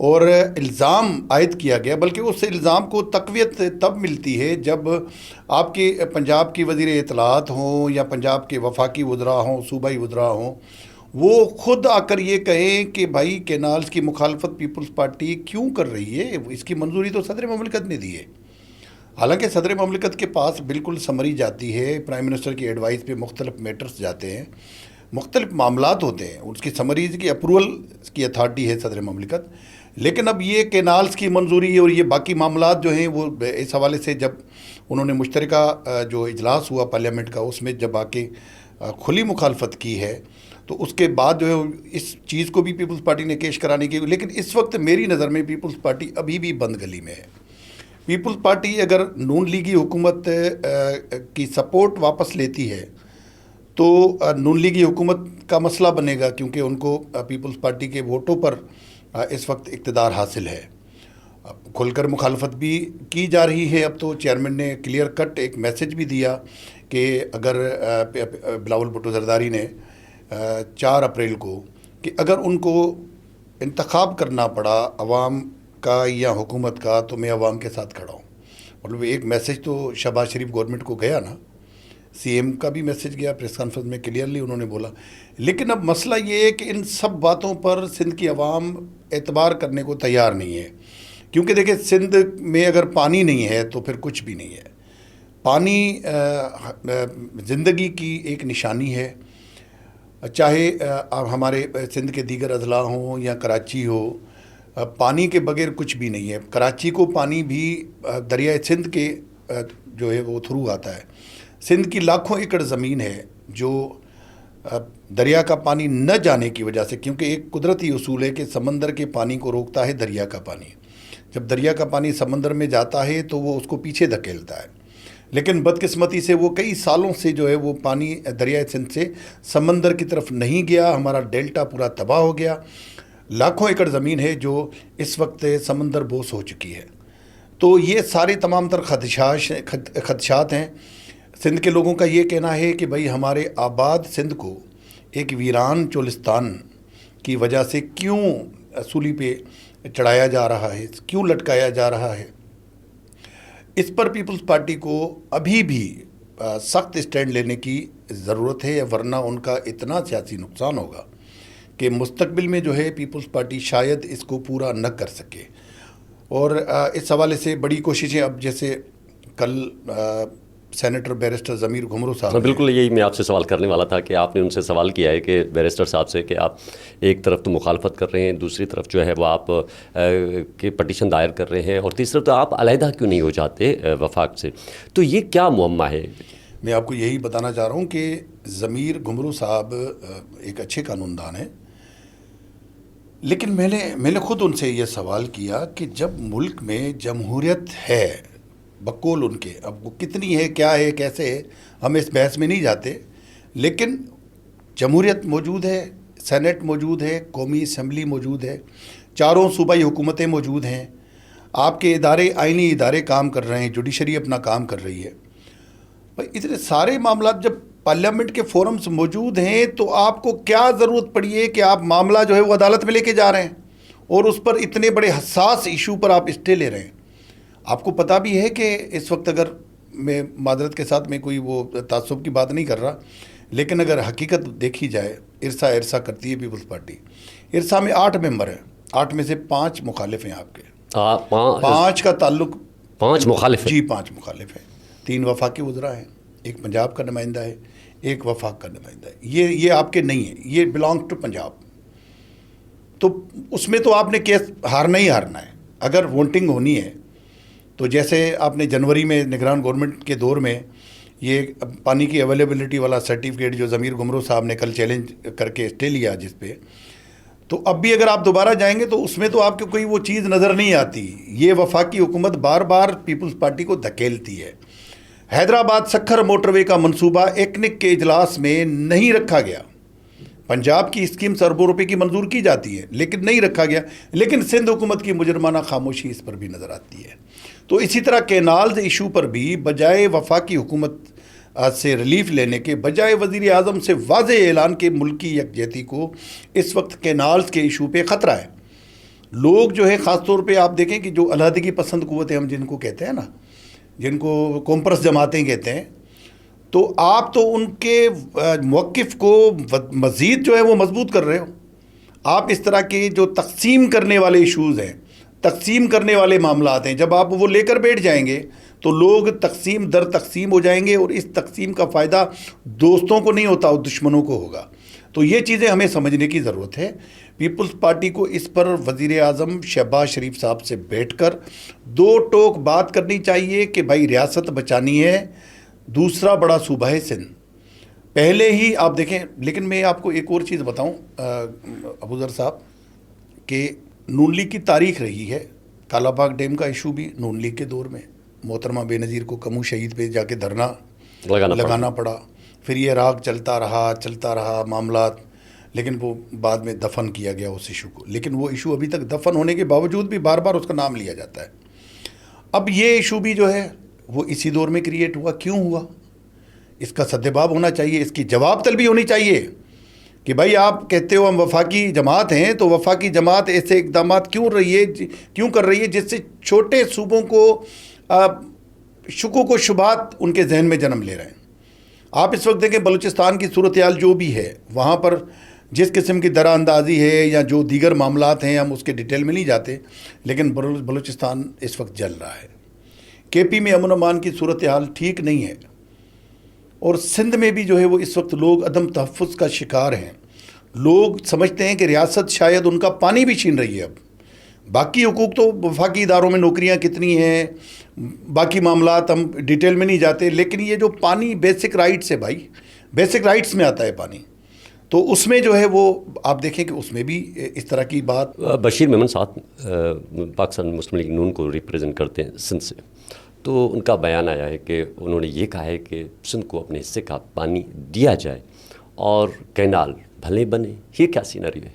اور الزام عائد کیا گیا، بلکہ اس الزام کو تقویت تب ملتی ہے جب آپ کے پنجاب کی وزیر اطلاعات ہوں یا پنجاب کے وفاقی وزراء ہوں، صوبائی وزراء ہوں، وہ خود آ کر یہ کہیں کہ بھائی کینالز کی مخالفت پیپلز پارٹی کیوں کر رہی ہے، اس کی منظوری تو صدر مملکت نے دی ہے۔ حالانکہ صدر مملکت کے پاس بالکل سمری جاتی ہے، پرائم منسٹر کی ایڈوائس پہ مختلف میٹرز جاتے ہیں، مختلف معاملات ہوتے ہیں، اس کی سمریز کی اپروول کی اتھارٹی ہے صدر مملکت، لیکن اب یہ کینالز کی منظوری اور یہ باقی معاملات جو ہیں وہ اس حوالے سے جب انہوں نے مشترکہ جو اجلاس ہوا پارلیمنٹ کا، اس میں جب آ کے کھلی مخالفت کی ہے، تو اس کے بعد جو ہے اس چیز کو بھی پیپلز پارٹی نے کیش کرانے کی، لیکن اس وقت میری نظر میں پیپلز پارٹی ابھی بھی بند گلی میں ہے۔ پیپلز پارٹی اگر نون لیگی حکومت کی سپورٹ واپس لیتی ہے تو نون لیگی حکومت کا مسئلہ بنے گا، کیونکہ ان کو پیپلز پارٹی کے ووٹوں پر اس وقت اقتدار حاصل ہے۔ کھل کر مخالفت بھی کی جا رہی ہے، اب تو چیئرمین نے کلیئر کٹ ایک میسج بھی دیا کہ اگر بلاول بھٹو زرداری نے 4 اپریل کو کہ اگر ان کو انتخاب کرنا پڑا عوام کا یا حکومت کا تو میں عوام کے ساتھ کھڑا ہوں۔ مطلب ایک میسج تو شہباز شریف گورنمنٹ کو گیا نا، سی ایم کا بھی میسج گیا، پریس کانفرنس میں کلیئرلی انہوں نے بولا، لیکن اب مسئلہ یہ ہے کہ ان سب باتوں پر سندھ کی عوام اعتبار کرنے کو تیار نہیں ہے، کیونکہ دیکھیں سندھ میں اگر پانی نہیں ہے تو پھر کچھ بھی نہیں ہے۔ پانی زندگی کی ایک نشانی ہے، چاہے ہمارے سندھ کے دیگر اضلاع ہوں یا کراچی ہو، پانی کے بغیر کچھ بھی نہیں ہے۔ کراچی کو پانی بھی دریائے سندھ کے جو ہے وہ تھرو آتا ہے۔ سندھ کی لاکھوں ایکڑ زمین ہے جو دریا کا پانی نہ جانے کی وجہ سے، کیونکہ ایک قدرتی اصول ہے کہ سمندر کے پانی کو روکتا ہے دریا کا پانی، جب دریا کا پانی سمندر میں جاتا ہے تو وہ اس کو پیچھے دھکیلتا ہے، لیکن بدقسمتی سے وہ کئی سالوں سے جو ہے وہ پانی دریائے سندھ سے سمندر کی طرف نہیں گیا، ہمارا ڈیلٹا پورا تباہ ہو گیا، لاکھوں ایکڑ زمین ہے جو اس وقت سمندر بوس ہو چکی ہے۔ تو یہ سارے تمام تر خدشات ہیں۔ سندھ کے لوگوں کا یہ کہنا ہے کہ بھائی ہمارے آباد سندھ کو ایک ویران چولستان کی وجہ سے کیوں سولی پہ چڑھایا جا رہا ہے، کیوں لٹکایا جا رہا ہے۔ اس پر پیپلز پارٹی کو ابھی بھی سخت اسٹینڈ لینے کی ضرورت ہے، ورنہ ان کا اتنا سیاسی نقصان ہوگا کہ مستقبل میں جو ہے پیپلز پارٹی شاید اس کو پورا نہ کر سکے۔ اور اس حوالے سے بڑی کوششیں، اب جیسے کل سینیٹر بیرسٹر ضمیر گھمرو صاحب، بالکل یہی میں آپ سے سوال کرنے والا تھا کہ آپ نے ان سے سوال کیا ہے کہ بیرسٹر صاحب سے کہ آپ ایک طرف تو مخالفت کر رہے ہیں، دوسری طرف جو ہے وہ آپ کے پٹیشن دائر کر رہے ہیں، اور تیسری تو آپ علیحدہ کیوں نہیں ہو جاتے وفاق سے، تو یہ کیا معمہ ہے؟ میں آپ کو یہی بتانا چاہ رہا ہوں کہ ضمیر گھمرو صاحب ایک اچھے قانون دان ہیں، لیکن میں نے خود ان سے یہ سوال کیا کہ جب ملک میں جمہوریت ہے بقول ان کے، اب وہ کتنی ہے، کیا ہے، کیسے ہے، ہم اس بحث میں نہیں جاتے، لیکن جمہوریت موجود ہے، سینٹ موجود ہے، قومی اسمبلی موجود ہے، 4 صوبائی حکومتیں موجود ہیں، آپ کے ادارے آئینی ادارے کام کر رہے ہیں، جوڈیشری اپنا کام کر رہی ہے۔ بھائی اتنے سارے معاملات جب پارلیمنٹ کے فورمز موجود ہیں تو آپ کو کیا ضرورت پڑی ہے کہ آپ معاملہ جو ہے وہ عدالت میں لے کے جا رہے ہیں اور اس پر اتنے بڑے حساس ایشو پر آپ اسٹے لے رہے ہیں۔ آپ کو پتہ بھی ہے کہ اس وقت، اگر میں معذرت کے ساتھ میں کوئی وہ تعصب کی بات نہیں کر رہا، لیکن اگر حقیقت دیکھی جائے، ارسا کرتی ہے پیپلز پارٹی، ارسا میں 8 ممبر ہیں، 8 میں سے 5 مخالف ہیں آپ کے، 5 کا تعلق 5 مخالف جی 5 مخالف ہیں، 3 وفاقی وزراء ہیں، 1 پنجاب کا نمائندہ ہے، 1 وفاق کا نمائندہ ہے، یہ آپ کے نہیں ہیں، یہ بلانگ ٹو پنجاب۔ تو اس میں تو آپ نے کیس ہارنا ہی ہارنا ہے۔ اگر ووٹنگ ہونی ہے تو جیسے آپ نے جنوری میں نگران گورنمنٹ کے دور میں یہ پانی کی اویلیبلٹی والا سرٹیفکیٹ جو ضمیر گھمرو صاحب نے کل چیلنج کر کے اسٹے لیا جس پہ، تو اب بھی اگر آپ دوبارہ جائیں گے تو اس میں تو آپ کو کوئی وہ چیز نظر نہیں آتی۔ یہ وفاقی حکومت بار بار پیپلز پارٹی کو دھکیلتی ہے۔ حیدرآباد سکھر موٹر وے کا منصوبہ ایکنک کے اجلاس میں نہیں رکھا گیا، پنجاب کی اسکیمز اربوں روپے کی منظور کی جاتی ہے لیکن نہیں رکھا گیا، لیکن سندھ حکومت کی مجرمانہ خاموشی اس پر بھی نظر آتی ہے۔ تو اسی طرح کینالز ایشو پر بھی بجائے وفاقی حکومت سے ریلیف لینے کے، بجائے وزیر اعظم سے واضح اعلان کے ملکی یکجہتی کو، اس وقت کینالز کے ایشو پہ خطرہ ہے۔ لوگ جو ہے خاص طور پہ آپ دیکھیں کہ جو علیحدگی پسند قوتیں ہم جن کو کہتے ہیں نا، جن کو کومپرس جماعتیں کہتے ہیں، تو آپ تو ان کے موقف کو مزید جو ہے وہ مضبوط کر رہے ہو. آپ اس طرح کے جو تقسیم کرنے والے ایشوز ہیں، تقسیم کرنے والے معاملات ہیں، جب آپ وہ لے کر بیٹھ جائیں گے تو لوگ تقسیم در تقسیم ہو جائیں گے، اور اس تقسیم کا فائدہ دوستوں کو نہیں ہوتا، دشمنوں کو ہوگا. تو یہ چیزیں ہمیں سمجھنے کی ضرورت ہے. پیپلز پارٹی کو اس پر وزیر اعظم شہباز شریف صاحب سے بیٹھ کر دو ٹوک بات کرنی چاہیے کہ بھائی ریاست بچانی ہے. دوسرا بڑا صوبہ ہے سندھ، پہلے ہی آپ دیکھیں. لیکن میں آپ کو ایک اور چیز بتاؤں ابوذر صاحب، کہ نون لیگ کی تاریخ رہی ہے. کالا باغ ڈیم کا ایشو بھی نون لیگ کے دور میں محترمہ بے نظیر کو کمو شہید پہ جا کے دھرنا لگانا پڑا. پھر یہ راگ چلتا رہا معاملات، لیکن وہ بعد میں دفن کیا گیا اس ایشو کو. لیکن وہ ایشو ابھی تک دفن ہونے کے باوجود بھی بار بار اس کا نام لیا جاتا ہے. اب یہ ایشو بھی جو ہے وہ اسی دور میں کریٹ ہوا. کیوں ہوا؟ اس کا سدباب ہونا چاہیے، اس کی جواب طلبی ہونی چاہیے کہ بھائی آپ کہتے ہو ہم وفاقی جماعت ہیں، تو وفاقی جماعت ایسے اقدامات کیوں کر رہی ہے جس سے چھوٹے صوبوں کو شکوک و شبہات ان کے ذہن میں جنم لے رہے ہیں. آپ اس وقت دیکھیں بلوچستان کی صورتحال جو بھی ہے، وہاں پر جس قسم کی درا اندازی ہے یا جو دیگر معاملات ہیں، ہم اس کے ڈیٹیل میں نہیں جاتے، لیکن بلوچستان اس وقت جل رہا ہے. کے پی میں امن و امان کی صورتحال ٹھیک نہیں ہے، اور سندھ میں بھی جو ہے وہ اس وقت لوگ عدم تحفظ کا شکار ہیں. لوگ سمجھتے ہیں کہ ریاست شاید ان کا پانی بھی چھین رہی ہے. اب باقی حقوق تو وفاقی اداروں میں نوکریاں کتنی ہیں، باقی معاملات ہم ڈیٹیل میں نہیں جاتے، لیکن یہ جو پانی بیسک رائٹس ہے بھائی، بیسک رائٹس میں آتا ہے پانی، تو اس میں جو ہے وہ آپ دیکھیں کہ اس میں بھی اس طرح کی بات. بشیر میمن صاحب پاکستان مسلم لیگ نون کو ریپریزنٹ کرتے ہیں سندھ سے، تو ان کا بیان آیا ہے کہ انہوں نے یہ کہا ہے کہ سندھ کو اپنے حصے کا پانی دیا جائے اور کینال بھلے بنے. یہ کیا سینریو ہے؟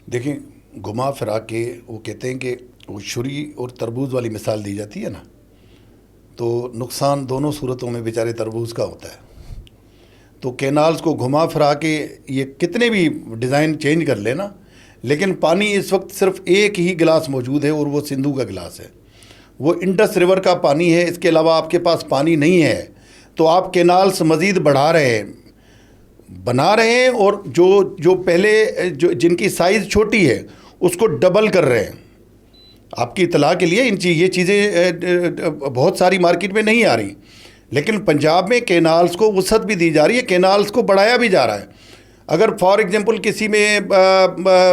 دیکھیں گھما پھرا کے وہ کہتے ہیں کہ وہ چھری اور تربوز والی مثال دی جاتی ہے نا، تو نقصان دونوں صورتوں میں بیچارے تربوز کا ہوتا ہے. تو کینالز کو گھما پھرا کے یہ کتنے بھی ڈیزائن چینج کر لینا، لیکن پانی اس وقت صرف ایک ہی گلاس موجود ہے، اور وہ سندھو کا گلاس ہے، وہ انڈس ریور کا پانی ہے. اس کے علاوہ آپ کے پاس پانی نہیں ہے، تو آپ کینالز مزید بنا رہے ہیں اور جو پہلے جن کی سائز چھوٹی ہے اس کو ڈبل کر رہے ہیں. آپ کی اطلاع کے لیے یہ چیزیں بہت ساری مارکیٹ میں نہیں آ رہی، لیکن پنجاب میں کینالز کو وسعت بھی دی جا رہی ہے، کینالز کو بڑھایا بھی جا رہا ہے. اگر فار ایگزامپل کسی میں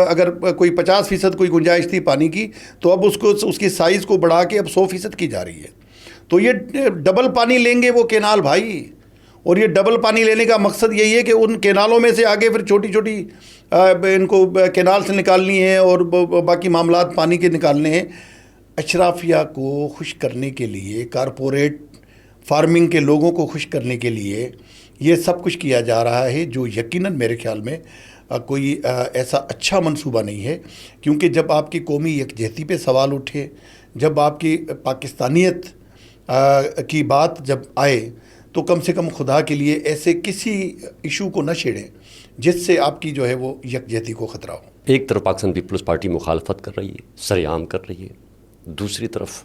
اگر کوئی 50% کوئی گنجائش تھی پانی کی، تو اب اس کی سائز کو بڑھا کے اب 100% کی جا رہی ہے. تو یہ ڈبل پانی لیں گے وہ کینال بھائی، اور یہ ڈبل پانی لینے کا مقصد یہی ہے کہ ان کینالوں میں سے آگے پھر چھوٹی چھوٹی ان کو کینال سے نکالنی ہے اور باقی معاملات پانی کے نکالنے ہیں. اشرافیہ کو خوش کرنے کے لیے، کارپوریٹ فارمنگ کے لوگوں کو خوش کرنے کے لیے یہ سب کچھ کیا جا رہا ہے، جو یقیناً میرے خیال میں کوئی ایسا اچھا منصوبہ نہیں ہے. کیونکہ جب آپ کی قومی یکجہتی پہ سوال اٹھے، جب آپ کی پاکستانیت کی بات جب آئے، تو کم سے کم خدا کے لیے ایسے کسی ایشو کو نہ چھیڑیں جس سے آپ کی جو ہے وہ یکجہتی کو خطرہ ہو. ایک طرف پاکستان پیپلز پارٹی مخالفت کر رہی ہے، سرعام کر رہی ہے، دوسری طرف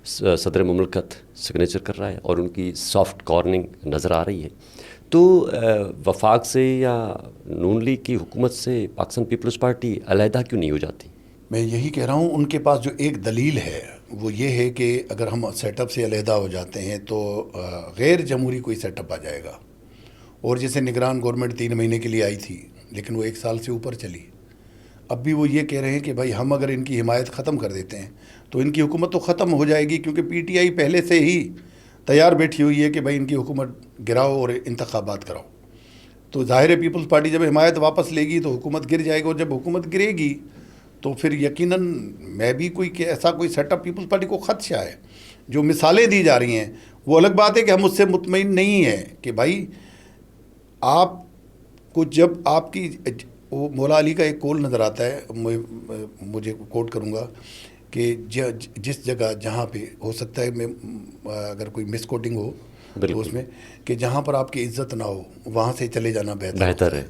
صدر مملکت سگنیچر کر رہا ہے اور ان کی سافٹ کارننگ نظر آ رہی ہے. تو وفاق سے یا نون لیگ کی حکومت سے پاکستان پیپلز پارٹی علیحدہ کیوں نہیں ہو جاتی؟ میں یہی کہہ رہا ہوں، ان کے پاس جو ایک دلیل ہے وہ یہ ہے کہ اگر ہم سیٹ اپ سے علیحدہ ہو جاتے ہیں تو غیر جمہوری کوئی سیٹ اپ آ جائے گا. اور جیسے نگران گورنمنٹ 3 مہینے کے لیے آئی تھی، لیکن وہ 1 سال سے اوپر چلی. اب بھی وہ یہ کہہ رہے ہیں کہ بھائی ہم اگر ان کی حمایت ختم کر دیتے ہیں تو ان کی حکومت تو ختم ہو جائے گی، کیونکہ پی ٹی آئی پہلے سے ہی تیار بیٹھی ہوئی ہے کہ بھائی ان کی حکومت گراؤ اور انتخابات کراؤ. تو ظاہر ہے پیپلز پارٹی جب حمایت واپس لے گی تو حکومت گر جائے گی، اور جب حکومت گرے گی تو پھر یقیناً میں بھی ایسا کوئی سیٹ اپ پیپلز پارٹی کو خدشہ ہے. جو مثالیں دی جا رہی ہیں وہ الگ بات ہے کہ ہم اس سے مطمئن نہیں ہیں کہ بھائی آپ کو جب آپ کی وہ مولا علی کا ایک قول نظر آتا ہے، مجھے کوٹ کروں گا کہ جس جگہ جہاں پہ ہو سکتا ہے میں اگر کوئی مس کوٹنگ ہو تو اس میں کہ جہاں پر آپ کی عزت نہ ہو وہاں سے چلے جانا بہتر ہے.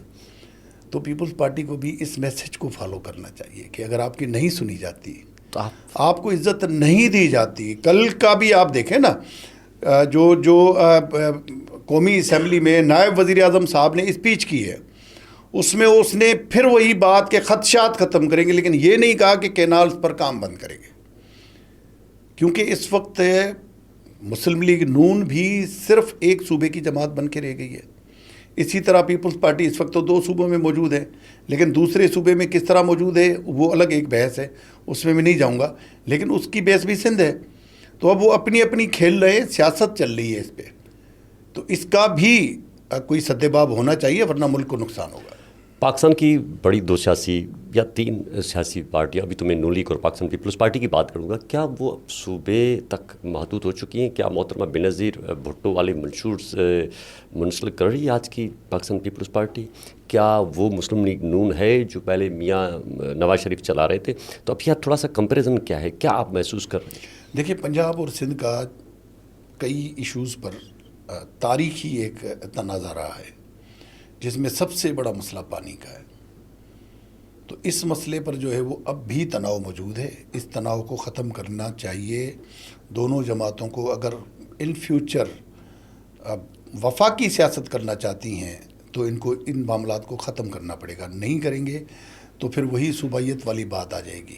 تو پیپلز پارٹی کو بھی اس میسج کو فالو کرنا چاہیے کہ اگر آپ کی نہیں سنی جاتی تو آپ کو عزت نہیں دی جاتی. کل کا بھی آپ دیکھیں نا, جو قومی اسمبلی میں نائب وزیر اعظم صاحب نے اسپیچ کی ہے, اس میں اس نے پھر وہی بات کہ خدشات ختم کریں گے, لیکن یہ نہیں کہا کہ کینالز پر کام بند کریں گے, کیونکہ اس وقت مسلم لیگ نون بھی صرف ایک صوبے کی جماعت بن کے رہ گئی ہے. اسی طرح پیپلز پارٹی اس وقت تو 2 صوبوں میں موجود ہے, لیکن دوسرے صوبے میں کس طرح موجود ہے وہ الگ ایک بحث ہے, اس میں نہیں جاؤں گا, لیکن اس کی بیس بھی سندھ ہے. تو اب وہ اپنی اپنی کھیل رہے ہیں, سیاست چل رہی ہے اس پہ, تو اس کا بھی کوئی سدباب ہونا چاہیے, ورنہ ملک کو نقصان ہوگا. پاکستان کی بڑی 2 سیاسی یا 3 سیاسی پارٹیاں, ابھی تو میں نون لیگ اور پاکستان پیپلز پارٹی کی بات کروں گا, کیا وہ صوبے تک محدود ہو چکی ہیں؟ کیا محترمہ بینظیر بھٹو والے منشور سے منسلک کر رہی ہے آج کی پاکستان پیپلز پارٹی؟ کیا وہ مسلم لیگ نون ہے جو پہلے میاں نواز شریف چلا رہے تھے؟ تو اب یہاں تھوڑا سا کمپیریزن کیا ہے, کیا آپ محسوس کر رہے ہیں؟ دیکھیے, پنجاب اور سندھ کا کئی ایشوز پر تاریخی ایک تنازع رہا ہے, جس میں سب سے بڑا مسئلہ پانی کا ہے. تو اس مسئلے پر جو ہے وہ اب بھی تناؤ موجود ہے. اس تناؤ کو ختم کرنا چاہیے دونوں جماعتوں کو. اگر ان فیوچر وفاقی سیاست کرنا چاہتی ہیں تو ان کو ان معاملات کو ختم کرنا پڑے گا. نہیں کریں گے تو پھر وہی صوبائیت والی بات آ جائے گی.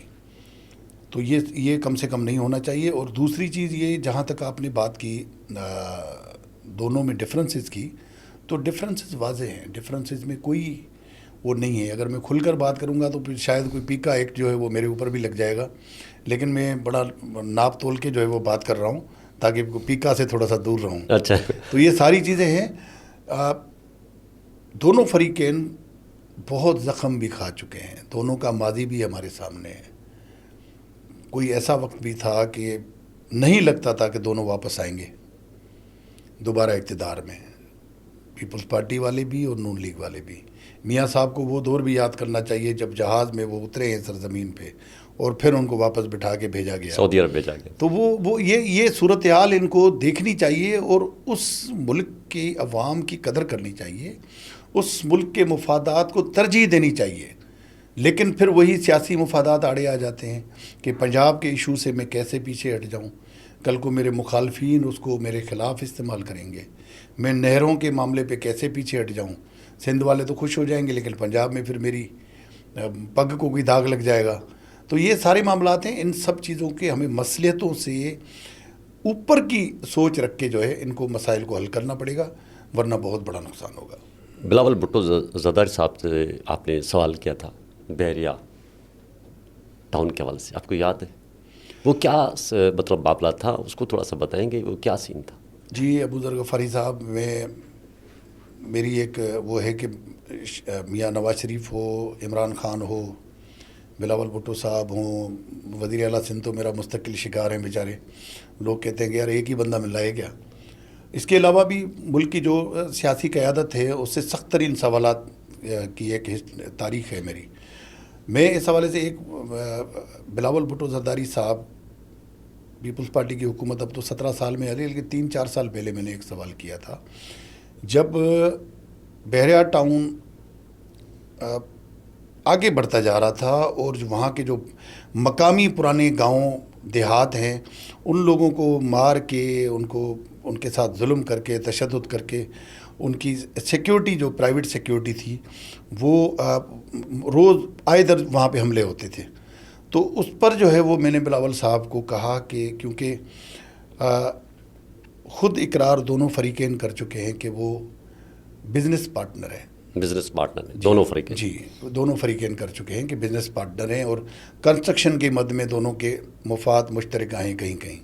تو یہ کم سے کم نہیں ہونا چاہیے. اور دوسری چیز یہ, جہاں تک آپ نے بات کی دونوں میں ڈفرینسز کی, تو ڈفرینسز واضح ہیں. ڈفرینسز میں کوئی وہ نہیں ہے. اگر میں کھل کر بات کروں گا تو پھر شاید کوئی پیکا ایکٹ جو ہے وہ میرے اوپر بھی لگ جائے گا, لیکن میں بڑا ناپ تول کے جو ہے وہ بات کر رہا ہوں تاکہ پیکا سے تھوڑا سا دور رہوں. اچھا, تو یہ ساری چیزیں ہیں. دونوں فریقین بہت زخم بھی کھا چکے ہیں, دونوں کا ماضی بھی ہمارے سامنے ہے. کوئی ایسا وقت بھی تھا کہ نہیں لگتا تھا کہ دونوں واپس آئیں گے دوبارہ اقتدار میں, پیپلز پارٹی والے بھی اور نون لیگ والے بھی. میاں صاحب کو وہ دور بھی یاد کرنا چاہیے جب جہاز میں وہ اترے ہیں سرزمین پہ اور پھر ان کو واپس بٹھا کے بھیجا گیا, سعودی عرب بھیجا گیا. تو وہ یہ صورتحال ان کو دیکھنی چاہیے اور اس ملک کی عوام کی قدر کرنی چاہیے, اس ملک کے مفادات کو ترجیح دینی چاہیے. لیکن پھر وہی سیاسی مفادات آڑے آ جاتے ہیں کہ پنجاب کے ایشو سے میں کیسے پیچھے ہٹ جاؤں, کل کو میرے مخالفین اس کو میرے خلاف استعمال کریں گے. میں نہروں کے معاملے پہ کیسے پیچھے ہٹ جاؤں. سندھ والے تو خوش ہو جائیں گے, لیکن پنجاب میں پھر میری پگ کو کوئی داغ لگ جائے گا. تو یہ سارے معاملات ہیں. ان سب چیزوں کے ہمیں مصلحتوں سے اوپر کی سوچ رکھ کے جو ہے ان کو مسائل کو حل کرنا پڑے گا, ورنہ بہت بڑا نقصان ہوگا. بلاول بھٹو زرداری صاحب سے آپ نے سوال کیا تھا بحریہ ٹاؤن کے حوالے سے, آپ کو یاد ہے وہ کیا مطلب معاملہ تھا؟ اس کو تھوڑا سا بتائیں گے, وہ کیا سین تھا؟ جی ابو ذر غفاری صاحب, میری ایک وہ ہے کہ میاں نواز شریف ہو, عمران خان ہو, بلاول بھٹو صاحب ہوں, وزیر اعلیٰ سندھ تو میرا مستقل شکار ہیں بیچارے. لوگ کہتے ہیں کہ یار ایک ہی بندہ مل رہا ہے کیا. اس کے علاوہ بھی ملک کی جو سیاسی قیادت ہے اس سے سخت ترین سوالات کی ایک تاریخ ہے میری. میں اس حوالے سے ایک بلاول بھٹو زرداری صاحب, پیپلز پارٹی کی حکومت اب تو 17 سال میں آ رہی ہے, لیکن 3-4 سال پہلے میں نے ایک سوال کیا تھا. جب بحریہ ٹاؤن آگے بڑھتا جا رہا تھا اور جو وہاں کے جو مقامی پرانے گاؤں دیہات ہیں ان لوگوں کو مار کے, ان کے ساتھ ظلم کر کے, تشدد کر کے, ان کی سیکیورٹی جو پرائیویٹ سیکیورٹی تھی وہ روز آئے در وہاں پہ حملے ہوتے تھے. تو اس پر جو ہے وہ میں نے بلاول صاحب کو کہا کہ کیونکہ خود اقرار دونوں فریقین کر چکے ہیں کہ وہ بزنس پارٹنر ہیں. بزنس پارٹنر ہیں دونوں فریقین؟ جی, دونوں فریقین کر چکے ہیں کہ بزنس پارٹنر ہیں اور کنسٹرکشن کے مد میں دونوں کے مفاد مشترکہ ہیں کہیں کہیں.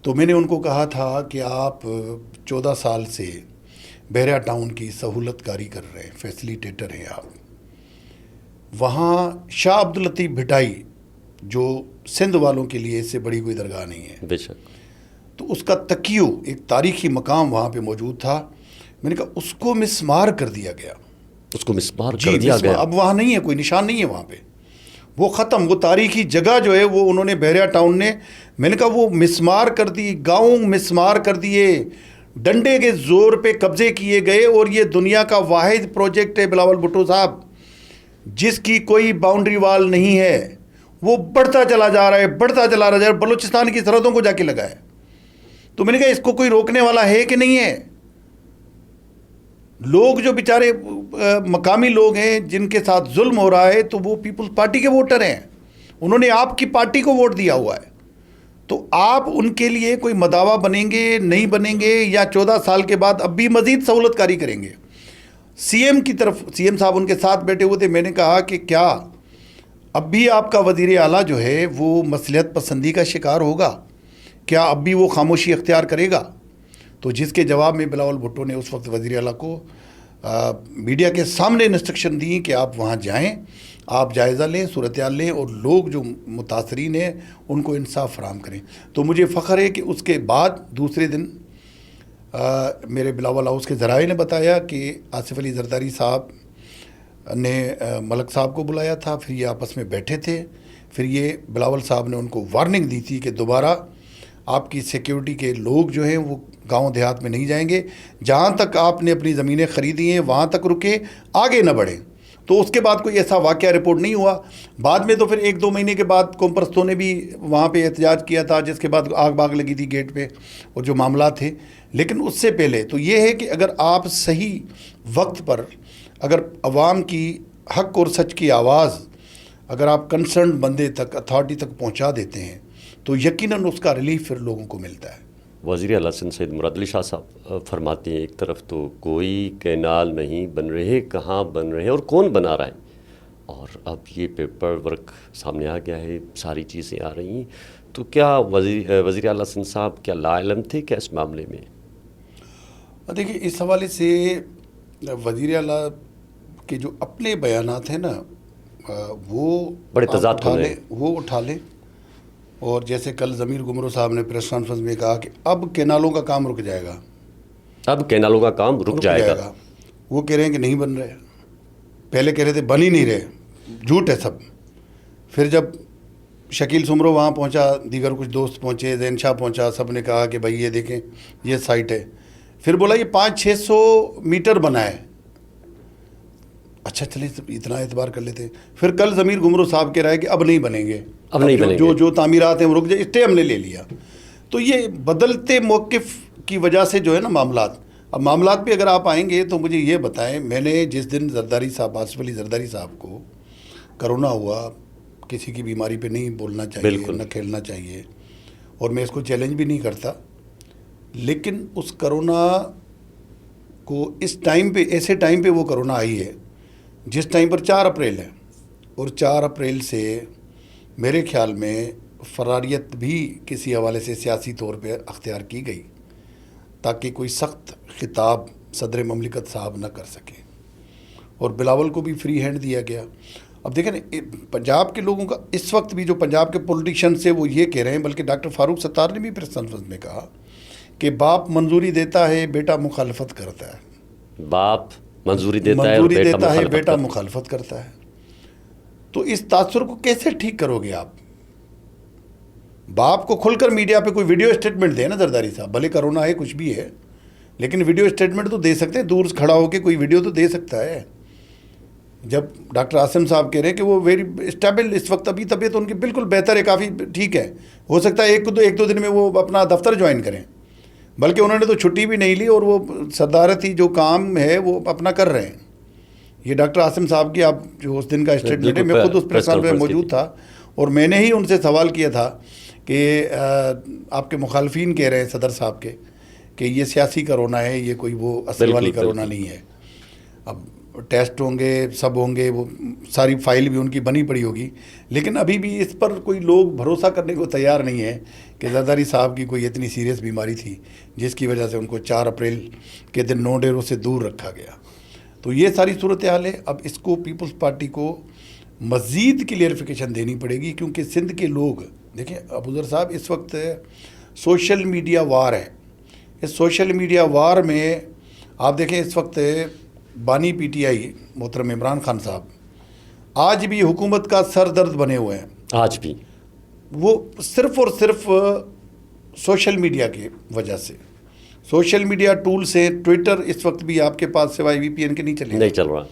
تو میں نے ان کو کہا تھا کہ آپ 14 سال سے بحریہ ٹاؤن کی سہولت کاری کر رہے ہیں, فیسیلیٹیٹر ہیں آپ. وہاں شاہ عبداللطیف بھٹائی جو سندھ والوں کے لیے اس سے بڑی کوئی درگاہ نہیں ہے, بے شک, تو اس کا تکیو ایک تاریخی مقام وہاں پہ موجود تھا. میں نے کہا اس کو مسمار کر دیا گیا. اس کو مسمار کر دیا گیا؟ اب وہاں نہیں ہے, کوئی نشان نہیں ہے وہاں پہ, وہ ختم. وہ تاریخی جگہ جو ہے وہ انہوں نے بحریہ ٹاؤن نے, میں نے کہا وہ مسمار کر دی, گاؤں مسمار کر دیے, ڈنڈے کے زور پہ قبضے کیے گئے. اور یہ دنیا کا واحد پروجیکٹ ہے بلاول بھٹو صاحب جس کی کوئی باؤنڈری وال نہیں ہے، وہ بڑھتا چلا جا رہا ہے، بڑھتا چلا رہا ہے، بلوچستان کی سرحدوں کو جا کے لگا ہے. تو میں نے کہا اس کو کوئی روکنے والا ہے کہ نہیں ہے؟ لوگ جو بیچارے مقامی لوگ ہیں جن کے ساتھ ظلم ہو رہا ہے، تو وہ پیپلز پارٹی کے ووٹر ہیں، انہوں نے آپ کی پارٹی کو ووٹ دیا ہوا ہے. تو آپ ان کے لیے کوئی مداوا بنیں گے نہیں بنیں گے، یا 14 سال کے بعد اب بھی مزید سہولت کاری کریں گے؟ سی ایم کی طرف، سی ایم صاحب ان کے ساتھ بیٹھے ہوئے تھے، میں نے کہا کہ کیا اب بھی آپ کا وزیر اعلیٰ جو ہے وہ مصلحت پسندی کا شکار ہوگا؟ کیا اب بھی وہ خاموشی اختیار کرے گا؟ تو جس کے جواب میں بلاول بھٹو نے اس وقت وزیر اعلیٰ کو میڈیا کے سامنے انسٹرکشن دی کہ آپ وہاں جائیں، آپ جائزہ لیں، صورتحال لیں، اور لوگ جو متاثرین ہیں ان کو انصاف فراہم کریں. تو مجھے فخر ہے کہ اس کے بعد دوسرے دن میرے بلاول ہاؤس کے ذرائع نے بتایا کہ آصف علی زرداری صاحب نے ملک صاحب کو بلایا تھا، پھر یہ آپس میں بیٹھے تھے، پھر یہ بلاول صاحب نے ان کو وارننگ دی تھی کہ دوبارہ آپ کی سیکیورٹی کے لوگ جو ہیں وہ گاؤں دیہات میں نہیں جائیں گے، جہاں تک آپ نے اپنی زمینیں خریدی ہیں وہاں تک رکیں، آگے نہ بڑھیں. تو اس کے بعد کوئی ایسا واقعہ رپورٹ نہیں ہوا. بعد میں تو پھر 1-2 مہینے کے بعد قوم پرستوں نے بھی وہاں پہ احتجاج کیا تھا، جس کے بعد آگ باغ لگی تھی گیٹ پہ اور جو معاملات تھے. لیکن اس سے پہلے تو یہ ہے کہ اگر آپ صحیح وقت پر اگر عوام کی حق اور سچ کی آواز اگر آپ کنسرن بندے تک، اتھارٹی تک پہنچا دیتے ہیں تو یقیناً اس کا ریلیف پھر لوگوں کو ملتا ہے. وزیر اعلیٰ سندھ سید مراد علی شاہ صاحب فرماتے ہیں ایک طرف تو کوئی کینال نہیں بن رہے، کہاں بن رہے ہیں اور کون بنا رہا ہے، اور اب یہ پیپر ورک سامنے آ گیا ہے، ساری چیزیں آ رہی ہیں. تو کیا وزیر اعلیٰ سندھ صاحب کیا لا علم تھے کیا اس معاملے میں؟ دیکھیے اس حوالے سے وزیر اعلیٰ کے جو اپنے بیانات ہیں نا وہ بڑے تضاد ہیں، وہ اٹھا لیں. اور جیسے کل ضمیر گمرو صاحب نے پریس کانفرنس میں کہا کہ اب کینالوں کا کام رک جائے گا، اب کینالوں کا کام رک جائے گا. وہ کہہ رہے ہیں کہ نہیں بن رہے، پہلے کہہ رہے تھے بن ہی نہیں رہے، جھوٹ ہے سب. پھر جب شکیل سمرو وہاں پہنچا، دیگر کچھ دوست پہنچے، زین شاہ پہنچا، سب نے کہا کہ بھائی یہ دیکھیں یہ سائٹ ہے. پھر بولا یہ 500-600 میٹر بنا ہے. اچھا چلے اتنا اعتبار کر لیتے. پھر کل ضمیر گمرو صاحب کہہ رہا ہے کہ اب نہیں بنیں گے، اب نہیں بنیں گے، جو تعمیرات ہیں وہ رک جائے، اسٹے ہم نے لے لیا. تو یہ بدلتے موقف کی وجہ سے جو ہے نا معاملات. اب معاملات پہ اگر آپ آئیں گے تو مجھے یہ بتائیں، میں نے جس دن زرداری صاحب، آصف علی زرداری صاحب کو کرونا ہوا، کسی کی بیماری پہ نہیں بولنا چاہیے، نہ کھیلنا چاہیے، اور میں اس کو چیلنج بھی نہیں کرتا، لیکن اس کرونا کو اس ٹائم پہ، ایسے ٹائم پہ وہ کرونا آئی ہے جس ٹائم پر 4 اپریل ہے، اور 4 اپریل سے میرے خیال میں فراریت بھی کسی حوالے سے سیاسی طور پہ اختیار کی گئی تاکہ کوئی سخت خطاب صدر مملکت صاحب نہ کر سکے، اور بلاول کو بھی فری ہینڈ دیا گیا. اب دیکھیں پنجاب کے لوگوں کا اس وقت بھی جو پنجاب کے پولیٹیشین سے وہ یہ کہہ رہے ہیں، بلکہ ڈاکٹر فاروق ستار نے بھی پریس کانفرنس میں کہا کہ باپ منظوری دیتا ہے، بیٹا مخالفت کرتا ہے. باپ منظوری دیتا ہے، بیٹا مخالفت کرتا ہے. تو اس تاثر کو کیسے ٹھیک کرو گے آپ؟ باپ کو کھل کر میڈیا پہ کوئی ویڈیو اسٹیٹمنٹ دے نا زرداری صاحب، بھلے کرونا ہے کچھ بھی ہے، لیکن ویڈیو اسٹیٹمنٹ تو دے سکتے ہیں، دور سے کھڑا ہو کے کوئی ویڈیو تو دے سکتا ہے. جب ڈاکٹر عاصم صاحب کہہ رہے ہیں کہ وہ ویری اسٹیبل اس وقت، ابھی طبیعت ان کی بالکل بہتر ہے، کافی ٹھیک ہے، ہو سکتا ہے ایک دو دن میں وہ اپنا دفتر جوائن کریں، بلکہ انہوں نے تو چھٹی بھی نہیں لی، اور وہ صدارتی جو کام ہے وہ اپنا کر رہے ہیں. یہ ڈاکٹر عاصم صاحب کی آپ جو اس دن کا اسٹیٹمنٹ ہے، میں خود اس پریس کانفرنس میں موجود تھا، اور میں نے ہی ان سے سوال کیا تھا کہ آپ کے مخالفین کہہ رہے ہیں صدر صاحب کے کہ یہ سیاسی کرونا ہے، یہ کوئی وہ اصل والی کرونا نہیں ہے. اب ٹیسٹ ہوں گے، سب ہوں گے، وہ ساری فائل بھی ان کی بنی پڑی ہوگی، لیکن ابھی بھی اس پر کوئی لوگ بھروسہ کرنے کو تیار نہیں ہے کہ زرداری صاحب کی کوئی اتنی سیریس بیماری تھی جس کی وجہ سے ان کو 4 اپریل کے دن 9 ڈیروں سے دور رکھا گیا. تو یہ ساری صورتحال ہے. اب اس کو پیپلز پارٹی کو مزید کلیئرفیکیشن دینی پڑے گی، کیونکہ سندھ کے لوگ دیکھیں ابوذر صاحب، اس وقت سوشل میڈیا وار ہے. اس سوشل میڈیا وار میں آپ دیکھیں اس وقت بانی پی ٹی آئی محترم عمران خان صاحب آج بھی حکومت کا سر درد بنے ہوئے ہیں. آج بھی وہ صرف اور صرف سوشل میڈیا کی وجہ سے. سوشل میڈیا ٹولز ہیں، ٹویٹر اس وقت بھی آپ کے پاس سوائے وی پی این کے نہیں چل رہا.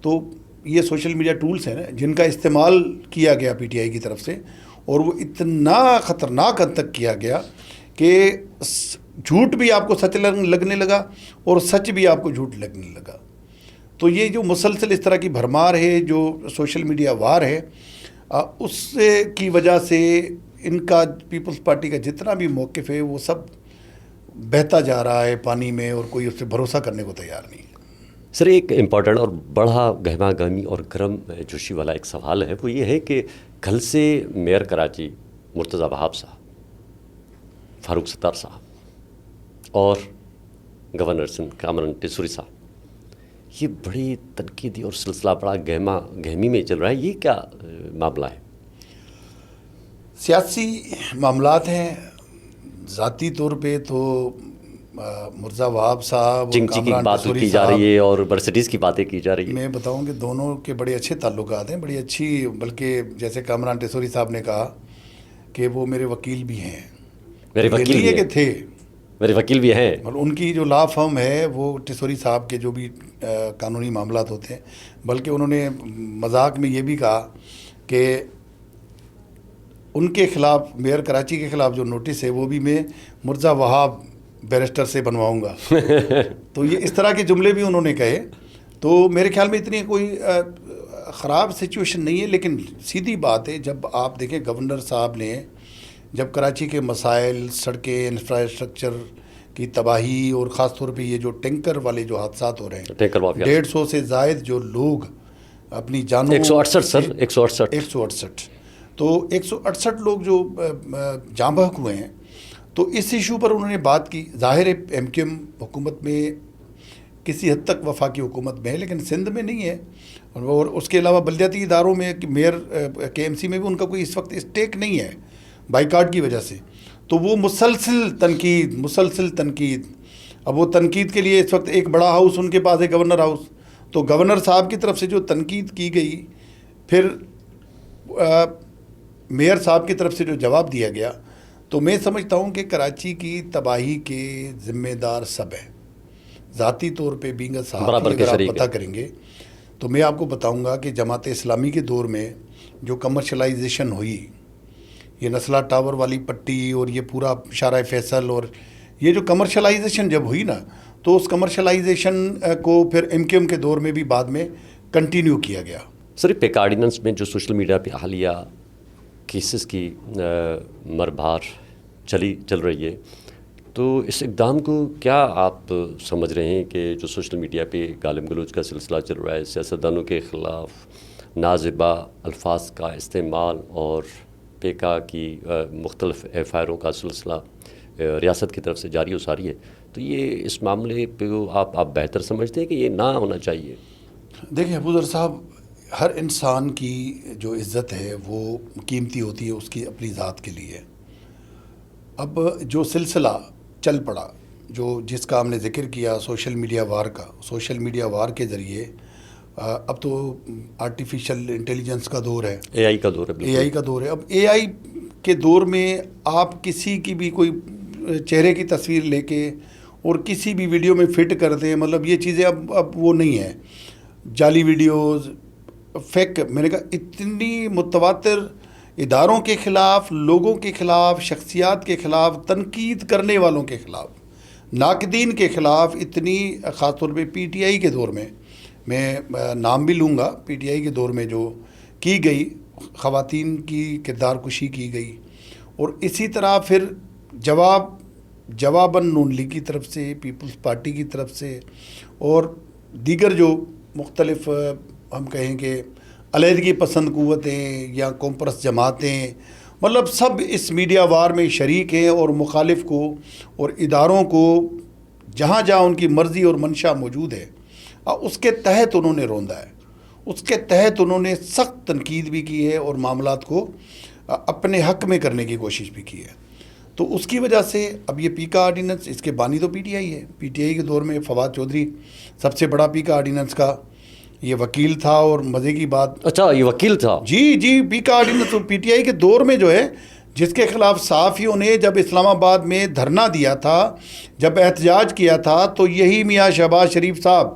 تو یہ سوشل میڈیا ٹولز ہیں نا جن کا استعمال کیا گیا پی ٹی آئی کی طرف سے، اور وہ اتنا خطرناک حد تک کیا گیا کہ جھوٹ بھی آپ کو سچ لگنے لگا اور سچ بھی آپ کو جھوٹ لگنے لگا. تو یہ جو مسلسل اس طرح کی بھرمار ہے، جو سوشل میڈیا وار ہے، اس کی وجہ سے ان کا پیپلز پارٹی کا جتنا بھی موقف ہے وہ سب بہتا جا رہا ہے پانی میں، اور کوئی اس سے بھروسہ کرنے کو تیار نہیں ہے. سر ایک امپورٹنٹ اور بڑا گہما گہمی اور گرم جوشی والا ایک سوال ہے، وہ یہ ہے کہ کل سے میئر کراچی مرتضی وہاب صاحب، فاروق ستار صاحب اور گورنر سندھ کامران ٹیسوری صاحب، یہ بڑی تنقیدی اور سلسلہ بڑا گہما گہمی میں چل رہا ہے. یہ کیا معاملہ ہے؟ سیاسی معاملات ہیں. ذاتی طور پہ تو مرزا وہاب صاحب جنگ کی بات کی جا رہی ہے اور ورسٹیز کی باتیں کی جا رہی ہیں. میں بتاؤں کہ دونوں کے بڑے اچھے تعلقات ہیں، بڑی اچھی، بلکہ جیسے کامران ٹیسوری صاحب نے کہا کہ وہ میرے وکیل بھی ہیں. میرے وکیل بھی کہ تھے، میرے وکیل بھی ہیں، اور ان کی جو لا فرم ہے وہ ٹیسوری صاحب کے جو بھی قانونی معاملات ہوتے ہیں. بلکہ انہوں نے مذاق میں یہ بھی کہا کہ ان کے خلاف، میئر کراچی کے خلاف جو نوٹس ہے وہ بھی میں مرزا وہاب بیرسٹر سے بنواؤں گا. تو یہ اس طرح کے جملے بھی انہوں نے کہے. تو میرے خیال میں اتنی کوئی خراب سچویشن نہیں ہے، لیکن سیدھی بات ہے، جب آپ دیکھیں گورنر صاحب نے جب کراچی کے مسائل، سڑکیں، انفراسٹرکچر کی تباہی، اور خاص طور پہ یہ جو ٹینکر والے جو حادثات ہو رہے ہیں، 150 سے زائد جو لوگ اپنی جانوں، 168 سر، 168 تو 168 لوگ جو جاں بحق ہوئے ہیں. تو اس ایشو پر انہوں نے بات کی. ظاہر ہے ایم کیو ایم حکومت میں کسی حد تک وفاقی حکومت میں ہے، لیکن سندھ میں نہیں ہے، اور اس کے علاوہ بلدیاتی اداروں میں، میئر کے ایم سی میں بھی ان کا کوئی اس وقت اسٹیک نہیں ہے بائیکاٹ کی وجہ سے. تو وہ مسلسل تنقید. اب وہ تنقید کے لیے اس وقت ایک بڑا ہاؤس ان کے پاس ہے، گورنر ہاؤس. تو گورنر صاحب کی طرف سے جو تنقید کی گئی، پھر میئر صاحب کی طرف سے جو جواب دیا گیا، تو میں سمجھتا ہوں کہ کراچی کی تباہی کے ذمہ دار سب ہیں. ذاتی طور پہ بینگ صاحب اگر آپ پتہ کریں گے تو میں آپ کو بتاؤں گا کہ جماعت اسلامی کے دور میں جو کمرشلائزیشن ہوئی، یہ نسلہ ٹاور والی پٹی اور یہ پورا شارع فیصل، اور یہ جو کمرشلائزیشن جب ہوئی نا، تو اس کمرشلائزیشن کو پھر ایم کیو ایم کے دور میں بھی بعد میں کنٹینیو کیا گیا. سر پیک آرڈیننس میں جو سوشل میڈیا پہ حالیہ کیسز کی مربھار چل رہی ہے، تو اس اقدام کو کیا آپ سمجھ رہے ہیں کہ جو سوشل میڈیا پہ گالم گلوچ کا سلسلہ چل رہا ہے، سیاستدانوں کے خلاف نازیبا الفاظ کا استعمال اور پیکا کی مختلف ایف آئی آروں کا سلسلہ ریاست کی طرف سے جاری و ساری ہے، تو یہ اس معاملے پہ آپ بہتر سمجھتے ہیں کہ یہ نہ ہونا چاہیے؟ دیکھیں ابوذر صاحب، ہر انسان کی جو عزت ہے وہ قیمتی ہوتی ہے اس کی اپنی ذات کے لیے. اب جو سلسلہ چل پڑا، جس کا ہم نے ذکر کیا سوشل میڈیا وار کا، سوشل میڈیا وار کے ذریعے اب تو آرٹیفیشل انٹیلیجنس کا دور ہے، اے آئی کا دور ہے. اب اے آئی کے دور میں آپ کسی کی بھی کوئی چہرے کی تصویر لے کے اور کسی بھی ویڈیو میں فٹ کر دیں، مطلب یہ چیزیں اب وہ نہیں ہیں. جعلی ویڈیوز، فیک، میں نے کہا اتنی متواتر اداروں کے خلاف، لوگوں کے خلاف، شخصیات کے خلاف، تنقید کرنے والوں کے خلاف، ناقدین کے خلاف اتنی، خاص طور پہ پی ٹی آئی کے دور میں میں نام بھی لوں گا، پی ٹی آئی کے دور میں جو کی گئی، خواتین کی کردار کشی کی گئی. اور اسی طرح پھر جواباً نون لیگ کی طرف سے، پیپلز پارٹی کی طرف سے، اور دیگر جو مختلف ہم کہیں کہ علیحدگی پسند قوتیں یا کومپرس جماعتیں، مطلب سب اس میڈیا وار میں شریک ہیں، اور مخالف کو اور اداروں کو جہاں جہاں ان کی مرضی اور منشا موجود ہے اس کے تحت انہوں نے روندا ہے، اس کے تحت انہوں نے سخت تنقید بھی کی ہے اور معاملات کو اپنے حق میں کرنے کی کوشش بھی کی ہے. تو اس کی وجہ سے اب یہ پیکا آرڈیننس، اس کے بانی تو پی ٹی آئی ہے. پی ٹی آئی کے دور میں فواد چودھری سب سے بڑا پیکا آرڈیننس کا یہ وکیل تھا. اور مزے کی بات، اچھا یہ وکیل تھا؟ جی پیکا آرڈیننس پی ٹی آئی کے دور میں جو ہے، جس کے خلاف صحافیوں نے جب اسلام آباد میں دھرنا دیا تھا، جب احتجاج کیا تھا، تو یہی میاں شہباز شریف صاحب